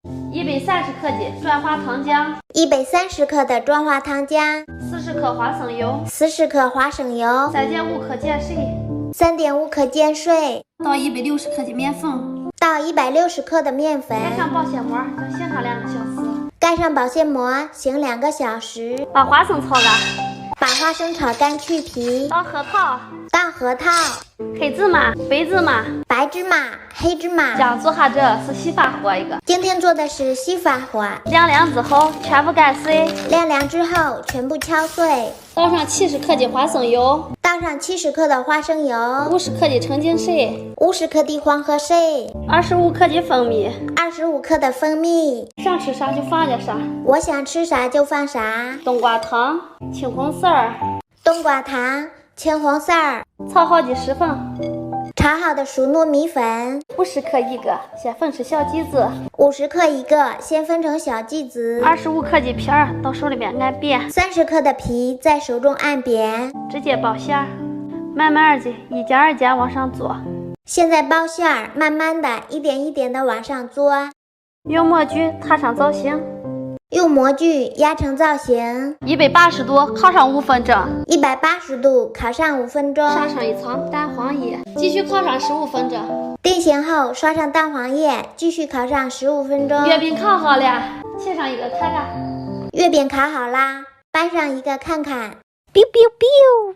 130克的转化糖浆，130克的转化糖浆，40克花生油，40克花生油，3.5克碱水，3.5克碱水，倒160克的面粉，倒160克的面粉，盖上保鲜膜，再醒上2个小时。盖上保鲜膜，醒2个小时。把花生炒干，把花生炒干去皮，倒核桃、倒核桃、黑芝麻、白芝麻，白芝麻、黑芝麻。这样做下这是细发火一个。今天做的是细发火，晾凉之后全部擀碎，晾凉之后全部敲碎，倒上70克的花生油，倒上70克的花生油，50克的澄净水，50克的黄河水，25克的蜂蜜，25克的蜂蜜。想吃啥就放点啥，我想吃啥就放啥。冬瓜糖、青红丝儿，冬瓜糖、青红丝儿，炒好的食粉，炒好的熟糯米粉50克一个，先分成小剂子，50克一个，先分成小剂子。，25克的皮儿到手里面按扁，30克的皮在手中按扁，直接包馅儿，慢慢的一件二件往上做。现在包馅儿，慢慢的一点一点的往上做，用模具踏上造型，用模具压成造型，180度烤上5分钟，180度烤上5分钟，撒上一层蛋黄液，继续烤上15分钟。定型后刷上蛋黄液，继续烤上15分钟。月饼烤好了，切上一个看看。月饼烤好啦，掰上一个看看。biu biu biu。